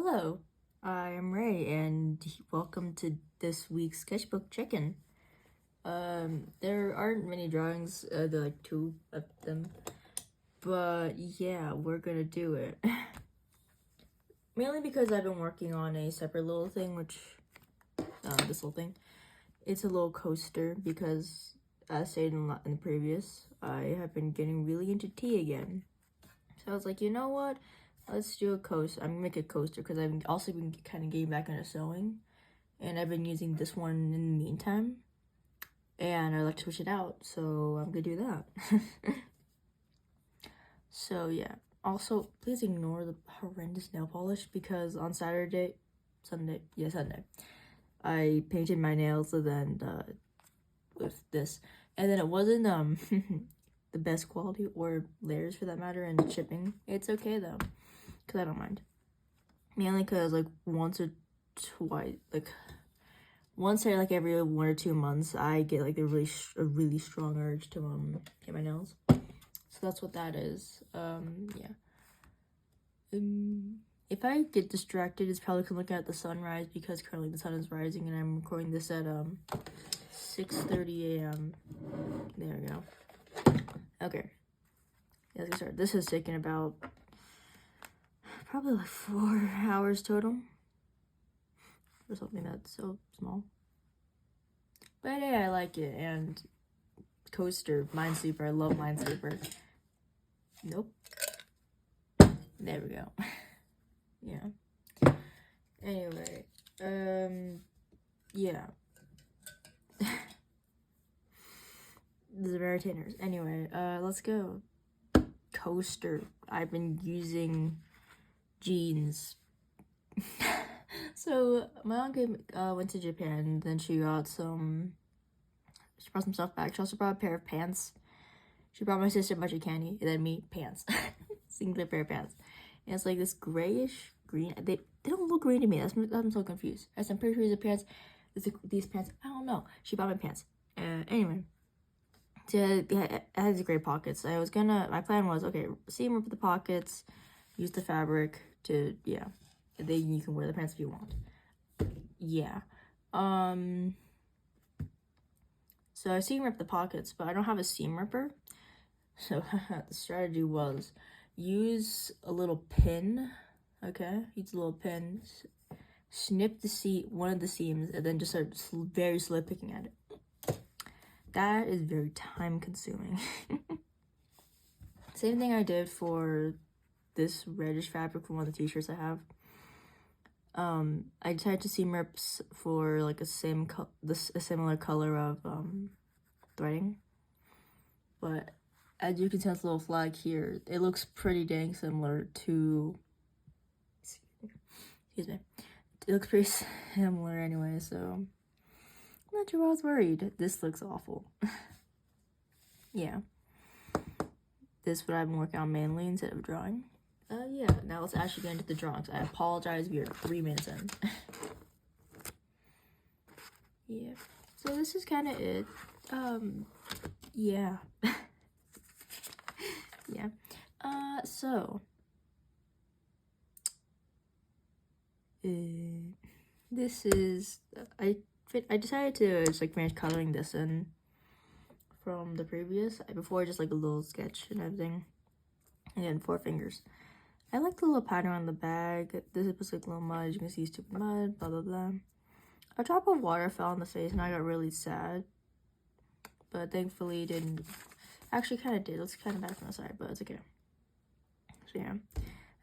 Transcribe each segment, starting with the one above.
Hello, I am Ray, and welcome to this week's sketchbook check-in. There aren't many drawings, there are like two of them, but yeah, we're gonna do it. Mainly because I've been working on a separate little thing, this little thing. It's a little coaster because, as stated in the previous, I have been getting really into tea again. So I was like, you know what? Let's do a coaster. I'm gonna make a coaster because I've also been kind of getting back into sewing, and I've been using this one in the meantime, and I'd like to switch it out, so I'm gonna do that. So yeah. Also, please ignore the horrendous nail polish because on Sunday, I painted my nails and then with this, and then it wasn't the best quality or layers for that matter, and shipping. It's okay though, because I don't mind. Mainly because like once or twice, like once or like every 1 or 2 months, I get like a really strong urge to paint my nails. So that's what that is. Yeah. If I get distracted, it's probably because I'm looking at the sunrise because currently the sun is rising and I'm recording this at 6:30 a.m. There we go. Okay. Yeah, let's get started. This has taken about probably like 4 hours total for something that's so small. But hey, I like it. And coaster, Minesweeper. I love Minesweeper. Nope. There we go. Yeah. Anyway, yeah. The retainers. Anyway, let's go. Coaster. I've been using jeans. So my aunt went to Japan, then she brought some stuff back. She also brought a pair of pants. She brought my sister a bunch of candy, and then me pants. Singular pair of pants. And it's like this grayish green. They don't look green to me. I'm so confused. As I'm pretty sure these pants. I don't know. She bought my pants. Anyway. It has great pockets. My plan was, okay, seam rip the pockets, use the fabric to, yeah. Then you can wear the pants if you want. Yeah. So I seam rip the pockets, but I don't have a seam ripper. So the strategy was use a little pin, okay? Use a little pin, snip one of the seams, and then just start very slow picking at it. That is very time consuming. Same thing I did for this reddish fabric from one of the t-shirts I have. I decided to seam rips for like a similar color of threading, but as you can tell, this little flag here, it looks pretty dang similar to. Excuse me. It looks pretty similar anyway, so I'm not sure why I was worried. This looks awful. Yeah. This is what I've been working on mainly instead of drawing. Yeah, now let's actually get into the drawings. I apologize, we are 3 minutes in. Yeah, so this is kind of it. Yeah. Yeah. So. This is, I decided to just like finish coloring this in from the previous, before just like a little sketch and everything. Again, 4 fingers. I like the little pattern on the bag. This is like little mud. You can see stupid mud, blah, blah, blah. A drop of water fell on the face and I got really sad. But thankfully it didn't. Actually, kind of did. It looks kind of bad from the side, but it's okay. So yeah.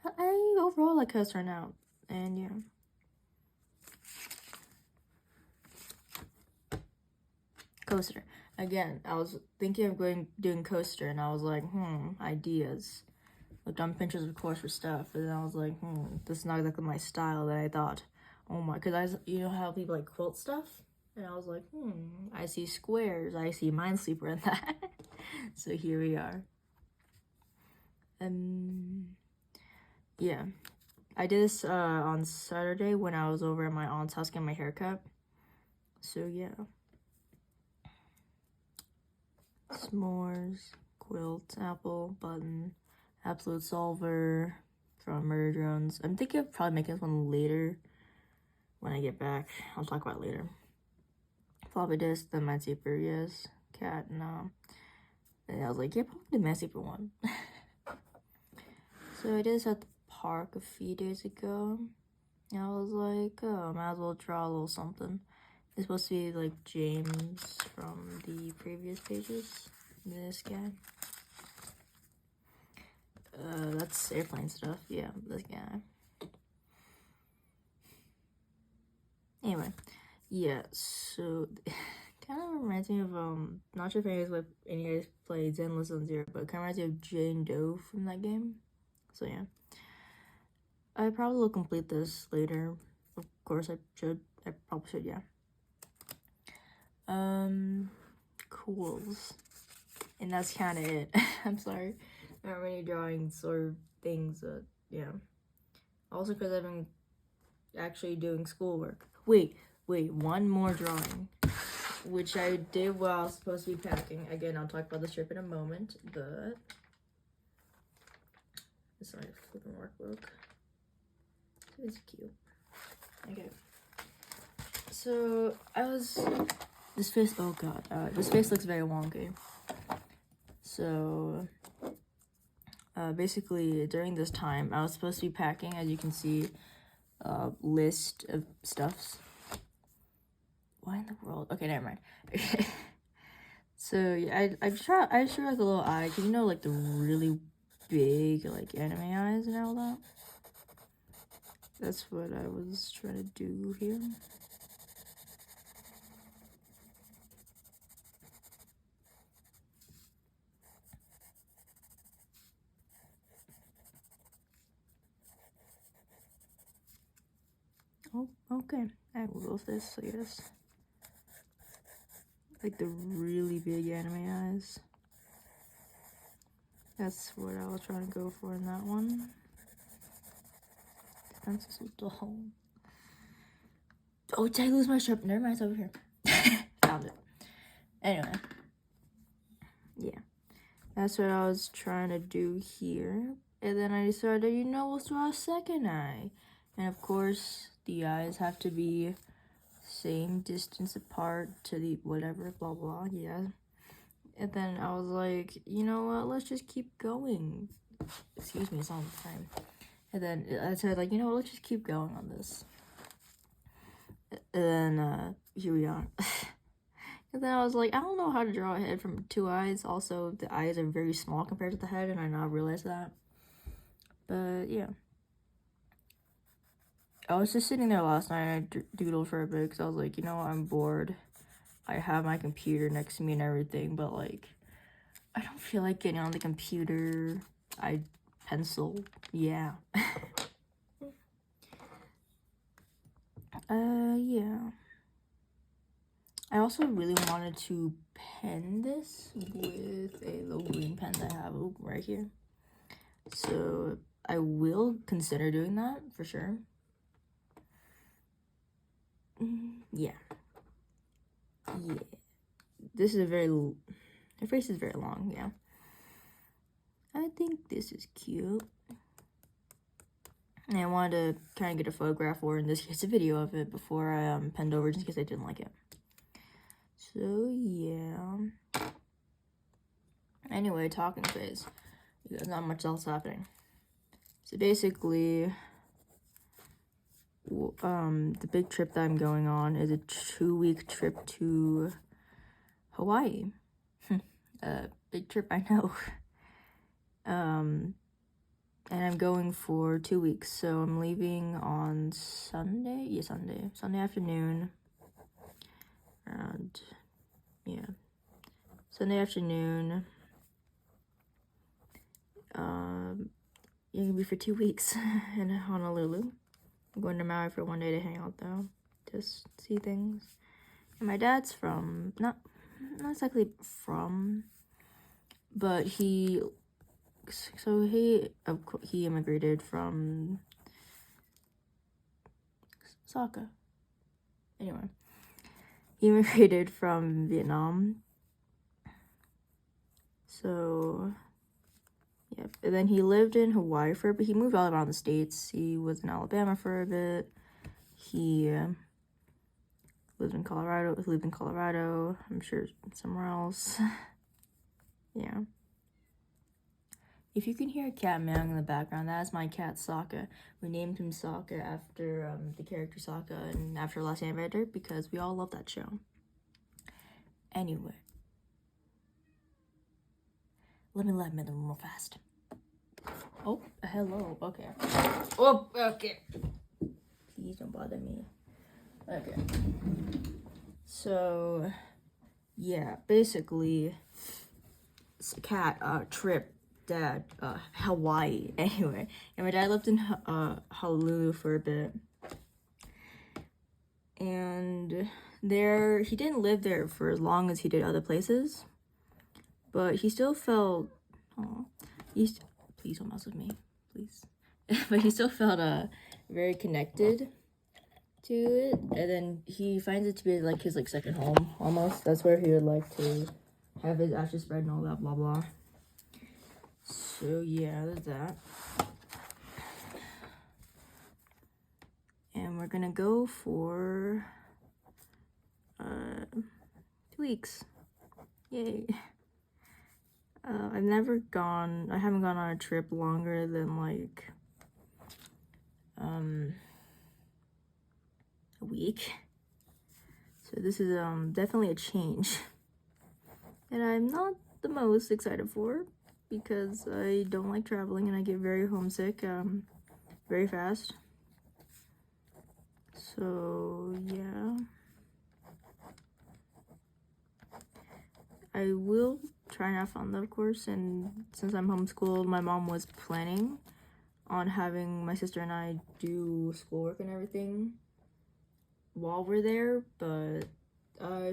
I overall like how it's turned out. And yeah. Coaster. Again, I was thinking of doing coaster and I was like, ideas. Looked on Pinterest, of course, for stuff, and then I was like, this is not exactly my style that I thought. Oh my, because you know how people like quilt stuff? And I was like, I see squares, I see Minesweeper in that. So here we are. Yeah. I did this on Saturday when I was over at my aunt's house getting my hair cut. So yeah. S'mores, quilt, apple, button, absolute solver, from Murder Drones. I'm thinking of probably making this one later when I get back. I'll talk about it later. Floppy disk, the Minesweeper, yes. Cat, no. And I was like, yeah, probably the Minesweeper one. So I did this at the park a few days ago. And I was like, oh, might as well draw a little something. It's supposed to be like James from the previous pages. This guy. That's airplane stuff. Yeah, this guy. Anyway, yeah, so kind of reminds me of not sure if any of you guys played Zenless on Zero, but kind of reminds me of Jane Doe from that game. So yeah, I probably will complete this later. Of course, I probably should. Yeah. Cools, and that's kind of it. I'm sorry, not many drawings or things. Yeah. Also, because I've been actually doing schoolwork. Wait, one more drawing, which I did while I was supposed to be packing. Again, I'll talk about the strip in a moment, but it's not a flipping workbook. It's cute. Okay. So this face. Oh god, this face looks very wonky. So, basically during this time, I was supposed to be packing, as you can see. List of stuffs. Why in the world? Okay, never mind. So yeah, I drew like a little eye, cause you know like the really big like anime eyes and all that. That's what I was trying to do here. Oh, okay. I will go with this, I guess. Like the really big anime eyes. That's what I was trying to go for in that one. That's so dull. Oh, did I lose my sharp? Never mind, it's over here. Found it. Anyway. Yeah. That's what I was trying to do here. And then I decided, you know, let's draw a second eye. And of course, the eyes have to be same distance apart to the whatever, blah, blah, yeah. And then I was like, you know what, let's just keep going. Excuse me, it's on the frame. And then I said, like, you know what, let's just keep going on this. And then, here we are. And then I was like, I don't know how to draw a head from two eyes. Also, the eyes are very small compared to the head, and I now realize that. But, yeah. I was just sitting there last night, and I doodled for a bit, because I was like, you know what, I'm bored. I have my computer next to me and everything, but, like, I don't feel like getting on the computer. I pencil, yeah. Yeah. I also really wanted to pen this with a little green pen that I have right here. So I will consider doing that for sure. Yeah. Yeah. This is her face is very long, yeah. I think this is cute. And I wanted to kind of get a photograph, or in this case a video of it, before I penned over, just in case I didn't like it. So yeah. Anyway, talking phase. There's not much else happening. So basically, the big trip that I'm going on is a 2-week trip to Hawaii. Big trip, I know. And I'm going for 2 weeks. So I'm leaving on Sunday. Yeah, Sunday afternoon. And yeah, Sunday afternoon. You're gonna be for 2 weeks in Honolulu. I'm going to Maui for 1 day to hang out though, just see things. And my dad's from, not exactly from, but he immigrated from Osaka. Anyway, he immigrated from Vietnam. So yeah. And then he lived in Hawaii for a bit. He moved all around the states. He was in Alabama for a bit. He lived in Colorado. I'm sure somewhere else. Yeah. If you can hear a cat meowing in the background, that is my cat Sokka. We named him Sokka after the character Sokka and after Last Airbender because we all love that show. Anyway. Let me let him in the room real fast. Oh, hello. Okay. Oh, okay. Please don't bother me. Okay. So, yeah, basically, it's a cat, trip, dad, Hawaii, anyway. And my dad lived in, Honolulu for a bit. And he didn't live there for as long as he did other places. But he still felt, please don't mess with me, please. But he still felt, very connected to it, and then he finds it to be like his second home almost. That's where he would like to have his ashes spread and all that blah blah. So yeah, there's that. And we're gonna go for 2 weeks. Yay. I haven't gone on a trip longer than a week. So this is definitely a change. And I'm not the most excited for because I don't like traveling and I get very homesick very fast. So yeah. I will try and have fun though, of course, and since I'm homeschooled, my mom was planning on having my sister and I do schoolwork and everything while we're there, but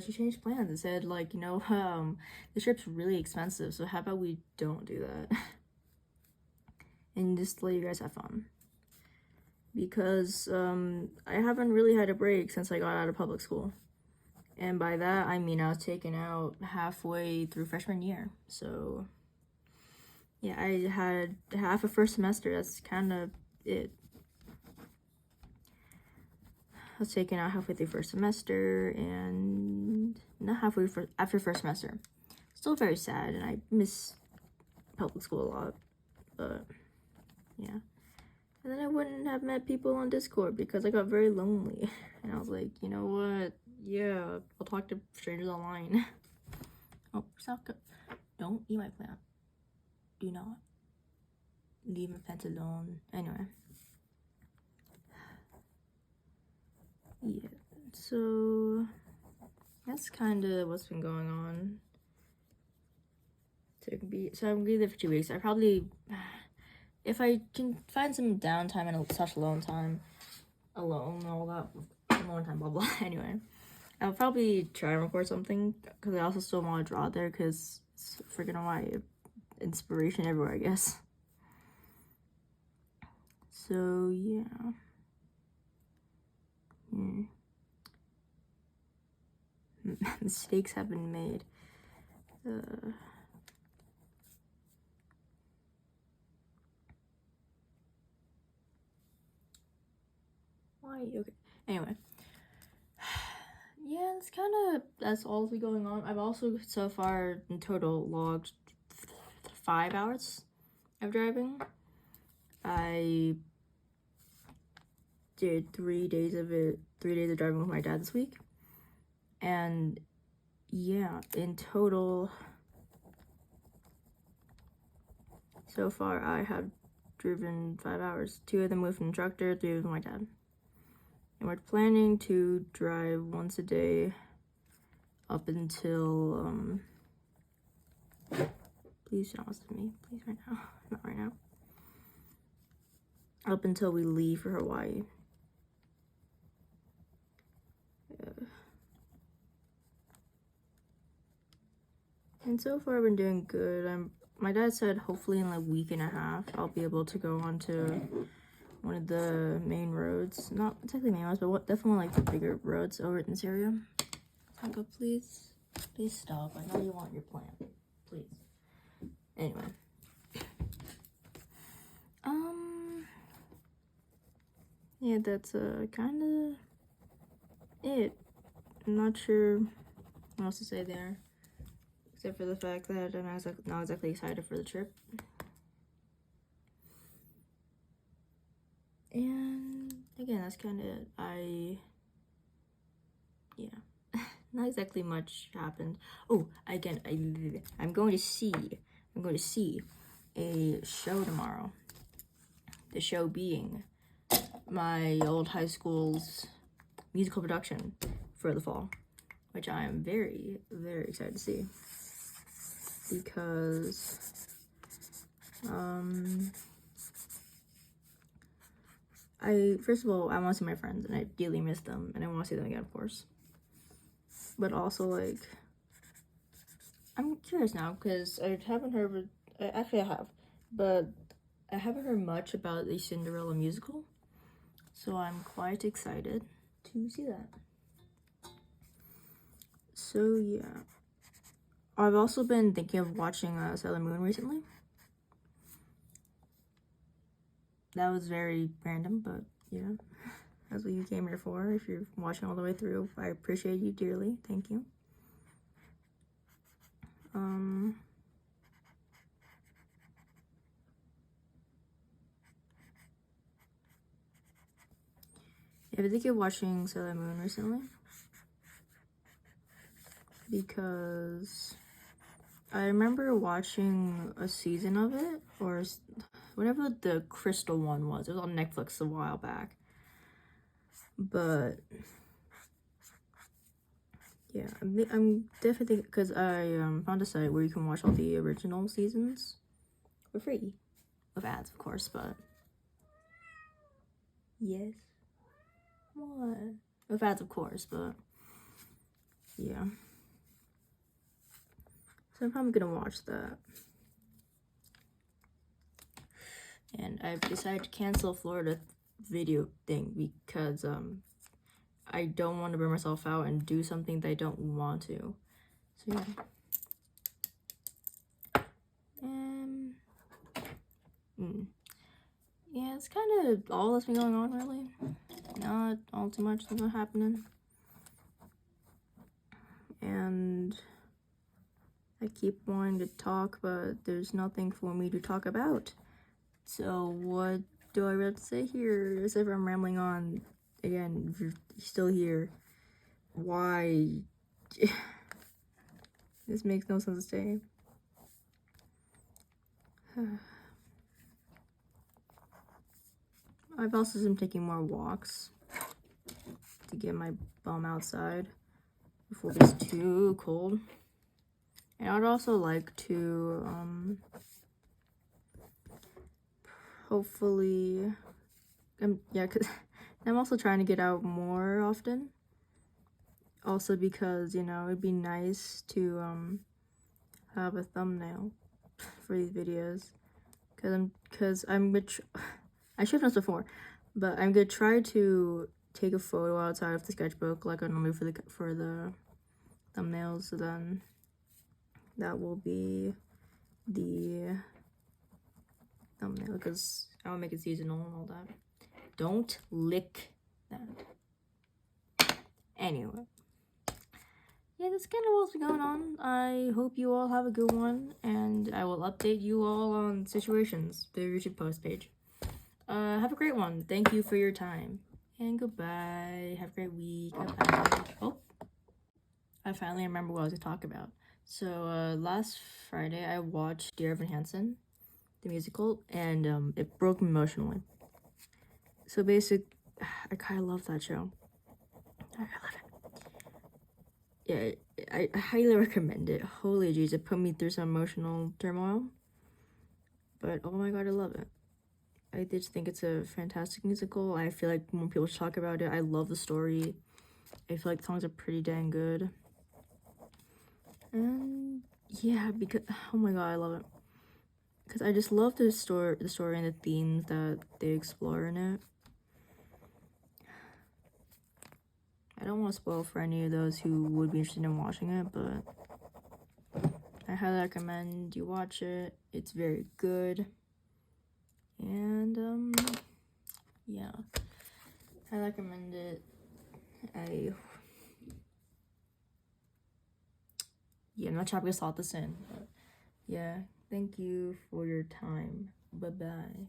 she changed plans and said the trip's really expensive, so how about we don't do that and just let you guys have fun, because I haven't really had a break since I got out of public school. And by that, I mean I was taken out halfway through freshman year. So, yeah, I had half a first semester. That's kind of it. I was taken out halfway through first semester and not after first semester. Still very sad, and I miss public school a lot. But, yeah. And then I wouldn't have met people on Discord because I got very lonely. And I was like, you know what? Yeah, I'll talk to strangers online. Oh, Sokka, don't eat my plant. Do not. Leave my plant alone. Anyway. Yeah, so that's kind of what's been going on. So I'm gonna be there for 2 weeks. I probably, if I can find some downtime and such alone time, alone and all that, alone time, blah blah. Anyway, I'll probably try and record something because I also still want to draw there because it's freaking Hawaii, inspiration everywhere, I guess. So yeah. Mistakes have been made. Why? Okay. Anyway. Yeah, that's all going on. I've also so far in total logged 5 hours of driving. I did 3 days of driving with my dad this week. And yeah, in total, so far I have driven 5 hours. 2 of them with an instructor, 3 with my dad. And we're planning to drive once a day up until, please don't listen to me, please right now, not right now. Up until we leave for Hawaii. And so far I've been doing good. My dad said hopefully in like a week and a half I'll be able to go onto one of the main roads. Not exactly main roads, but definitely like the bigger roads over in this area. Sokka, please. Please stop. I know you want your plant. Please. Anyway. Yeah, that's kind of it. I'm not sure what else to say there, except for the fact that I'm not exactly excited for the trip. And again, that's kind of it. Yeah, not exactly much happened. Oh, again, I'm going to see a show tomorrow. The show being my old high school's musical production for the fall, which I am very, very excited to see, because first of all, I want to see my friends, and I dearly miss them, and I want to see them again, of course. But also, like, I'm curious now, because I haven't heard, actually I have, but I haven't heard much about the Cinderella musical, so I'm quite excited to see that. So yeah, I've also been thinking of watching Sailor Moon recently. That was very random, but yeah, that's what you came here for. If you're watching all the way through, I appreciate you dearly. Thank you. Yeah, I think you're watching Sailor Moon recently, because I remember watching a season of it, or whatever the Crystal one was. It was on Netflix a while back. But yeah, I'm definitely, because I found a site where you can watch all the original seasons for free, with ads, of course. But yes, what? With ads, of course. But yeah, so I'm probably gonna watch that. And I've decided to cancel Florida video thing because I don't want to burn myself out and do something that I don't want to. So yeah. Yeah, it's kind of all that's been going on, really. Not all too much that's been happening. And I keep wanting to talk, but there's nothing for me to talk about. So what do I have to say here? As if I'm rambling on. Again, if you're still here, why? This makes no sense to say. I've also been taking more walks to get my bum outside before it gets too cold. And I'd also like to hopefully because I'm also trying to get out more often. Also because, you know, it'd be nice to have a thumbnail for these videos, because I should have done this before, but I'm gonna try to take a photo outside of the sketchbook like I normally for the thumbnails. So then that will be the thumbnail, because I will make it seasonal and all that. Don't lick that. Anyway, yeah, that's kind of what's been going on. I hope you all have a good one, and I will update you all on situations through your YouTube post page. Have a great one. Thank you for your time, and goodbye. Have a great week. Goodbye. Oh, I finally remember what I was going to talk about. So, last Friday, I watched Dear Evan Hansen, the musical, and it broke me emotionally. So I kind of love that show. I love it. Yeah, I highly recommend it. Holy jeez, it put me through some emotional turmoil. But oh my god, I love it. I just think it's a fantastic musical. I feel like more people should talk about it. I love the story. I feel like the songs are pretty dang good. And yeah, because oh my god, I love it. Because I just love the story and the themes that they explore in it. I don't want to spoil for any of those who would be interested in watching it, but I highly recommend you watch it. It's very good. And yeah, I recommend it. I'm not trying to salt this in, but yeah, thank you for your time. Bye bye.